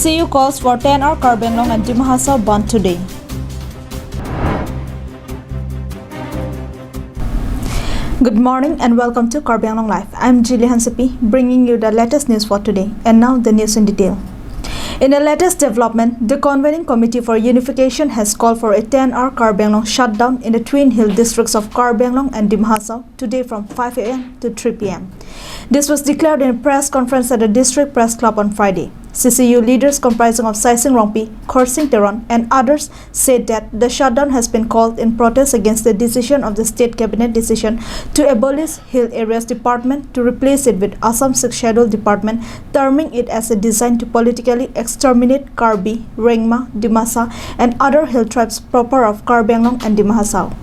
CCU calls for 10-hour Karbenglong and Dimahasao band today. Good morning and welcome to Karbenglong Live. I'm Jillian Sepi, bringing you the latest news for today. And now the news in detail. In the latest development, the Convening Committee for Unification has called for a 10-hour Karbenglong shutdown in the Twin Hill districts of Karbenglong and Dimahasao today from 5 a.m. to 3 p.m. This was declared in a press conference at the District Press Club on Friday. CCU leaders comprising of Saising Rongpi, Khorsing Teron and others said that the shutdown has been called in protest against the decision of the State Cabinet decision to abolish Hill Areas Department to replace it with Assam 6th Schedule Department, terming it as a design to politically exterminate Karbi, Rengma, Dimasa and other hill tribes proper of Karbenglong and Dimahasao.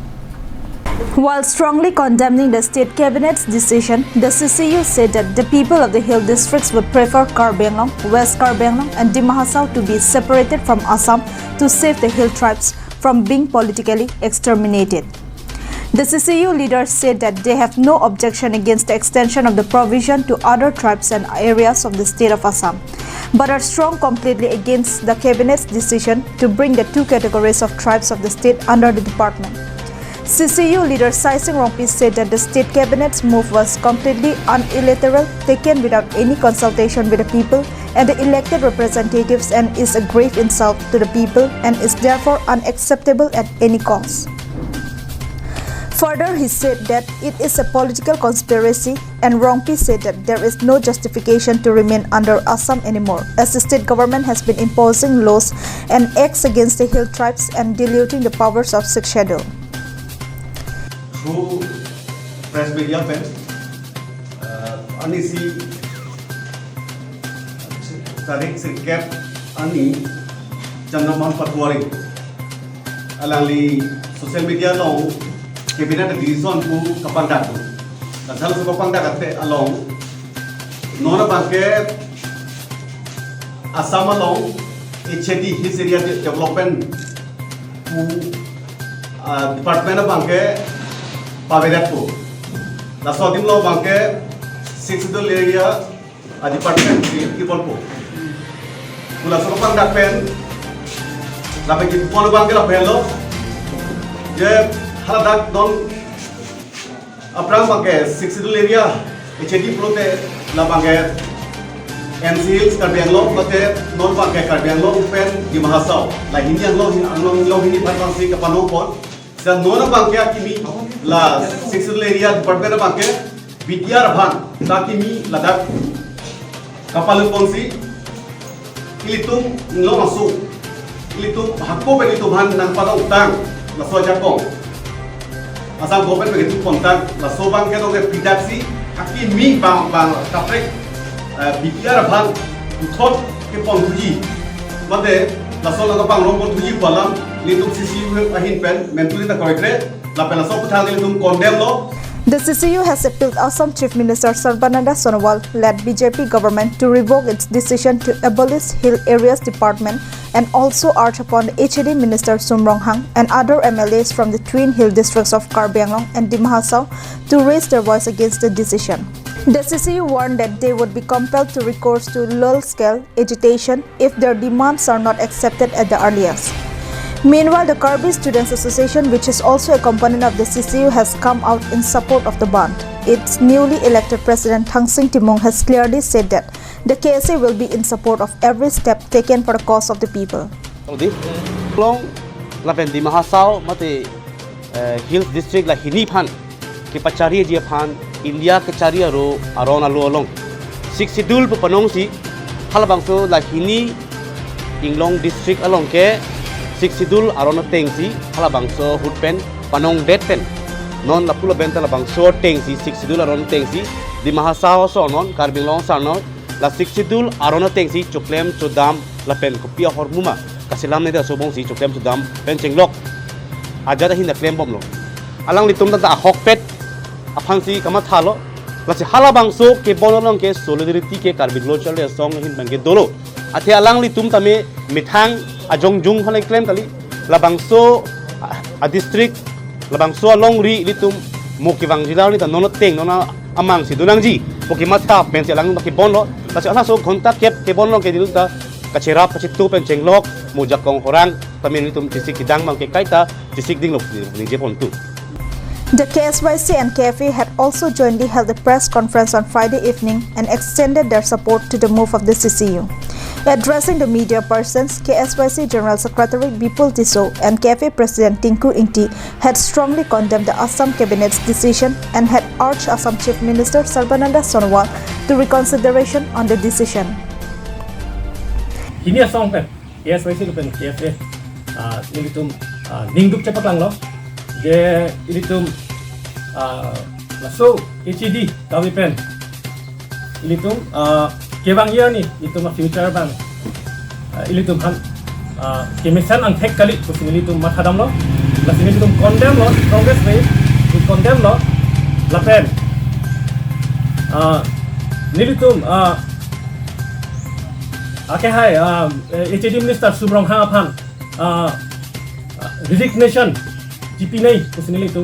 While strongly condemning the State Cabinet's decision, the CCU said that the people of the hill districts would prefer Karbenglong, West Karbenglong and Dimahasao to be separated from Assam to save the hill tribes from being politically exterminated. The CCU leaders said that they have no objection against the extension of the provision to other tribes and areas of the state of Assam, but are strong completely against the Cabinet's decision to bring the two categories of tribes of the state under the department. CCU leader Saising Rongpi said that the State Cabinet's move was completely unilateral, taken without any consultation with the people and the elected representatives, and is a grave insult to the people and is therefore unacceptable at any cost. Further, he said that it is a political conspiracy, and Rongpi said that there is no justification to remain under Assam anymore, as the state government has been imposing laws and acts against the hill tribes and diluting the powers of 6th Schedule. Through press media pen, Anisi Tarik Singkep Ani Chandraman Patwari Alangli social media long Cabinet Division ku Kapandak Kasal su Kapandak ate along Nona Banke Assam along HD His Area Development ku Department of Banke Pavedatpo. La Sodim Law Banke, 6th area, a department, Kipolpo. Kula Sopan Dapen, La Pekipon Banke La Pelo, Je Haladak Don Apram Banke, 6th area, HD Prote, La Banke, NC Hills, Karbenglong, Mate, Non Banke, Karbenglong, Pen, Dimahasao, La Indian Law, Law Hindi Patansi, Kapanopon, Sa Nona Banke, Kimi. La 6th area department of banke Vidyar Bhan takimi ladak kapal ponsi ilitum no masu ilitum hakko begitu bhan nang pada utang la so jakong asam government begitu kontang la so banke no ge pidaksi hakimi bang kaprek Vidyar Bhan uthot ke pontuji mate la so la bang rom pontuji balam ilitum CCU ahin pen mentally ta correct. The CCU has appealed Assam Chief Minister Sarbananda Sonowal led BJP government to revoke its decision to abolish Hill Areas Department, and also urged upon the HAD Minister Sumronghang and other MLAs from the Twin Hill districts of Karbenglong and Dimahasao to raise their voice against the decision. The CCU warned that they would be compelled to recourse to large-scale agitation if their demands are not accepted at the earliest. Meanwhile, the Karbi Students Association, which is also a component of the CCU, has come out in support of the band. Its newly elected president Thangsing Timong has clearly said that the KSA will be in support of every step taken for the cause of the people. Long lapen Dimahasao mate Hills District la Hiniphan ke pachari je phan India ke chari ro arona lo long 6 schedule panong si halabang so la Hini Inglong District along ke 6 schedule arona tengsi halabang so hutpen panong detpen non la pula benta labang so tengsi 6 schedule arona tengsi Dimahasao so non Karbenglong sarno la 6 schedule arona tengsi choklem chodam la pen kopia hormuma kasilam ne da sobong si choklem chodam pen chenglok ajada hin na claim bom lo alang litum ta hokpet aphang si kama thalo la si halabang so ke bonolong ke solidarity ke Karbenglong chale song hin bangge dolo athe alang litum tame mithang ajong jung halai claim kali labangso a district labangso long ri litum mokiwang jilaw ni ta nono teng nona amang si dunangji pokimat ka pensi lang ki bonlo kasi ala so kontak kep ke bonlo ke diluta kacirap kacitu pen cenglok mujak kong horang pamin litum cisik kidang mang ke kaita cisik ding lok ni jepon tu. The KSYC and KFA had also jointly held a press conference on Friday evening and extended their support to the move of the CCU. Addressing the media persons, KSYC General Secretary Bipul Tiso and KFA President Tinku Ingti had strongly condemned the Assam Cabinet's decision and had urged Assam Chief Minister Sarbananda Sonowal to reconsideration on the decision. Ini asong pen, KSYC pen KFA, ini tu ningduk cepat lang lo. Je ilitum laso HED kami pen ilitum kebang ya ni ilitum future bang ilitum han kemisan ang tek kali kusin ilitum mathadam lo lasin ilitum condemn lo strongest way to condemn lo la pen nilitum ake hai HED minister Subrang Hangapan resignation GP nahi usne liye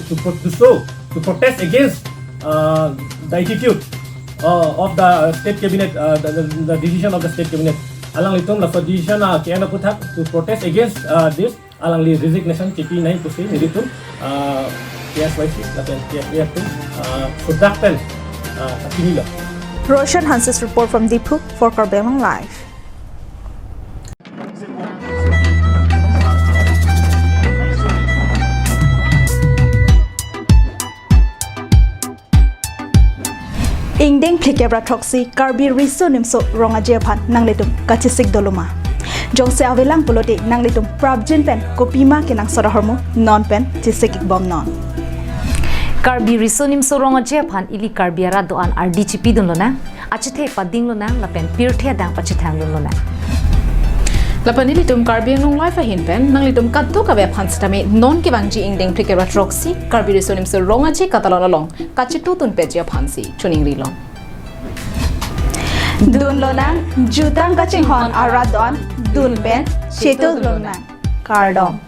to protest against the attitude of the state cabinet, the decision of the state cabinet. Alang litum la decision ke ana puthak to protest against this alang li resignation GP nahi usne litum KSYC la KFA tu sudakten kapini la. Roshan Hanses report from Dipu for Karbang Live. Ingdeng Plikebra Troxy Karbi Riso Nimso Ronga Jepan Nanglitum Kachisik Doluma. Jongse Avelang Polote Nanglitum Prabjin Pen Kopima Kenang Sorahormo Non Pen Tisikik Bom Non. Karbi risonim soronga jepan ili karbiara doan RDGP dun lona achithe pading lona lapen pirthe dang pachithang lona lapan ilitum karbi nong life hin pen nang litum kadto ka web hanstame non ki bangji ingdeng plikera troxy karbi risonim soronga je katalona long kachitu tun peje phansi chuning rilong Dun lona jutang kaching hon aradon dun pen shetu lona kardom.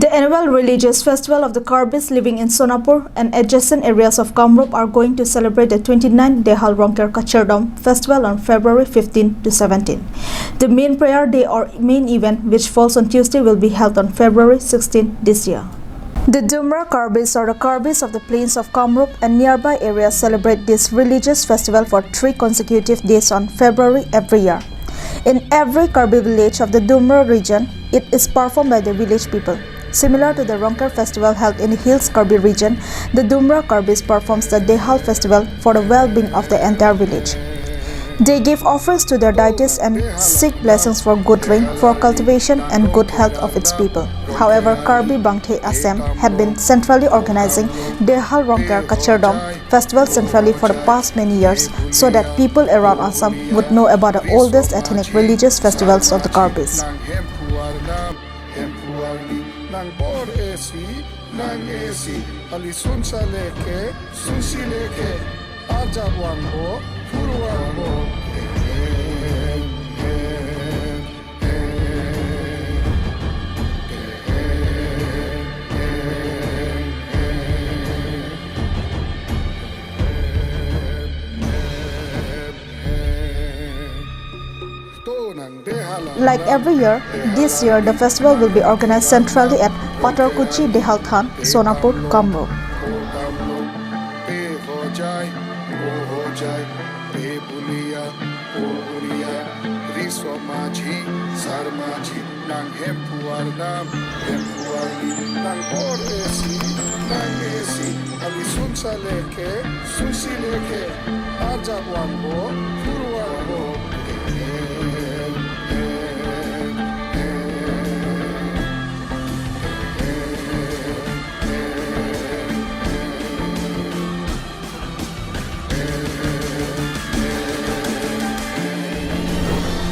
The annual religious festival of the Karbis living in Sonapur and adjacent areas of Kamrup are going to celebrate the 29th Dehal Rongker Kacherdom festival on February 15 to 17. The main prayer day or main event, which falls on Tuesday, will be held on February 16 this year. The Dumra Karbis or the Karbis of the plains of Kamrup and nearby areas celebrate this religious festival for 3 consecutive days on February every year. In every Karbi village of the Dumra region, it is performed by the village people. Similar to the Rongker festival held in the Hills Karbi region, the Dumra Karbis performs the Dehal festival for the well-being of the entire village. They give offerings to their deities and seek blessings for good rain, for cultivation and good health of its people. However, Karbi Bangthe Assam have been centrally organizing Dehal Rongker Kacherdom festival centrally for the past many years so that people around Assam would know about the oldest ethnic religious festivals of the Karbis. Nang bor esi, nang esi, alisun sa leke, susi leke, ajabwango, furuwango. Like every year, this year the festival will be organized centrally at Patarkuchi Dehal Than, Sonapur, Kamrup.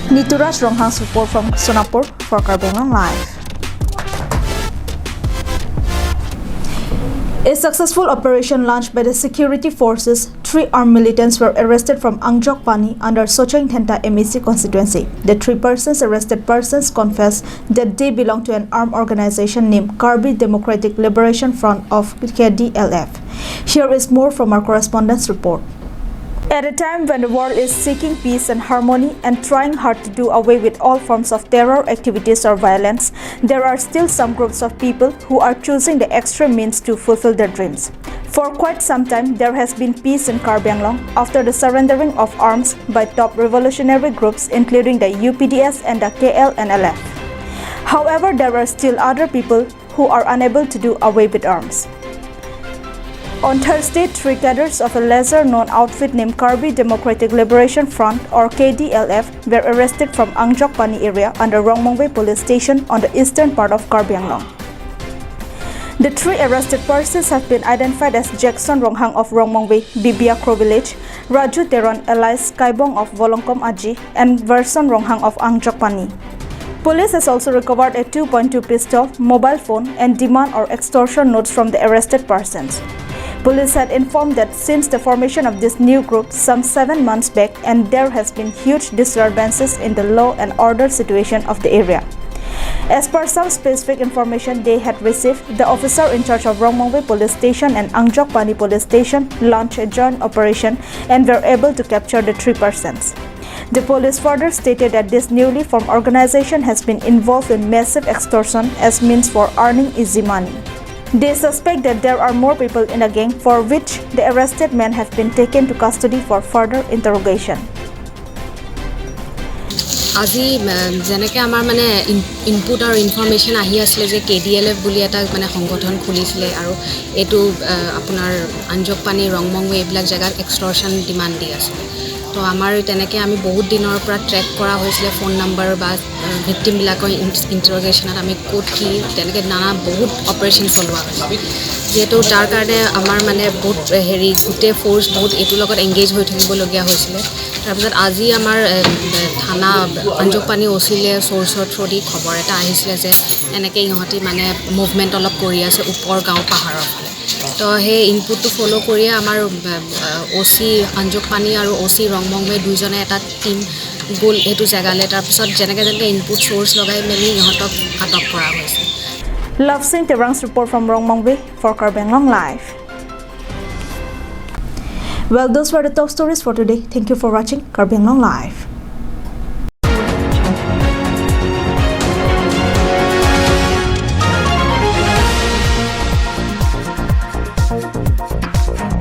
Nituraj Ronghang's report from Sonapur for Karbang Live. A successful operation launched by the security forces, 3 armed militants were arrested from Angjok Pani under Socheng Thenta MEC constituency. The 3 arrested persons confessed that they belong to an armed organization named Karbi Democratic Liberation Front of KDLF. Here is more from our correspondent's report. At a time when the world is seeking peace and harmony and trying hard to do away with all forms of terror activities or violence, there are still some groups of people who are choosing the extreme means to fulfill their dreams. For quite some time, there has been peace in Karbi Anglong after the surrendering of arms by top revolutionary groups including the UPDS and the KLNLF. However, there are still other people who are unable to do away with arms. On Thursday, 3 cadres of a lesser-known outfit named Karbi Democratic Liberation Front or KDLF were arrested from Angjok Pani area under Rongmongwe Police Station on the eastern part of Karbi Anglong. The 3 arrested persons have been identified as Jackson Ronghang of Rongmongwe, Bibia Kro Village, Raju Teron alias Kaibong of Volongkom Aji, and Verson Ronghang of Angjok Pani. Police has also recovered a 2.2 pistol, mobile phone, and demand or extortion notes from the arrested persons. Police had informed that since the formation of this new group some 7 months back, and there has been huge disturbances in the law and order situation of the area. As per some specific information they had received, the officer in charge of Rongmongwe Police Station and Angjok Pani Police Station launched a joint operation and were able to capture the 3 persons. The police further stated that this newly formed organization has been involved in massive extortion as means for earning easy money. They suspect that there are more people in the gang, for which the arrested men have been taken to custody for further interrogation. আজি যেনেকৈ আমাৰ মানে input আৰু information আহি আছিলে যে KDLF বুলি এটা মানে সংগঠন খুলিছিলে আৰু এইটো আপোনাৰ আঞ্জক পানী ৰংমংৱে এইবিলাক জেগাত এক্সটৰ্শ্যন ডিমাণ্ড দি আছিলে। তো আমাৰ তেনেকৈ আমি বহুত দিনৰ পৰা ট্ৰেক কৰা হৈছিলে ফোন নম্বৰ বা ভিক্টিমবিলাকৰ ইণ্টাৰগেশ্যনত আমি ক'ত কি তেনেকৈ নানা বহুত অপাৰেশ্যন চলোৱা হৈছিলে। যিহেতু তাৰ কাৰণে আমাৰ মানে বহুত গোটেই ফ'ৰ্চ বহুত এইটোৰ লগত এংগেজ হৈ থাকিবলগীয়া হৈছিলে। তাৰপিছত আজি আমাৰ থানা আঞ্জক পানী ওচিলে চ'ৰ্চৰ থ্ৰু দি খবৰ এটা আহিছিলে যে এনেকৈ ইহঁতি মানে মুভমেণ্ট অলপ কৰি আছে ওপৰ গাঁও পাহাৰৰ ফালে। তো সেই ইনপুটটো ফ'ল' কৰিয়ে আমাৰ OC আঞ্জক পানী আৰু OC ৰংমংৱে দুইজনে এটা টিম গ'ল সেইটো জেগালৈ। তাৰপিছত যেনেকৈ ইনপুট চ'ৰ্চ লগাই মেলি ইহঁতক আটক কৰা হৈছে। Love Singh Terang's report from Rongmongwe for Karbi Anglong Live. Well, those were the top stories for today. Thank you for watching Karbi Anglong Live.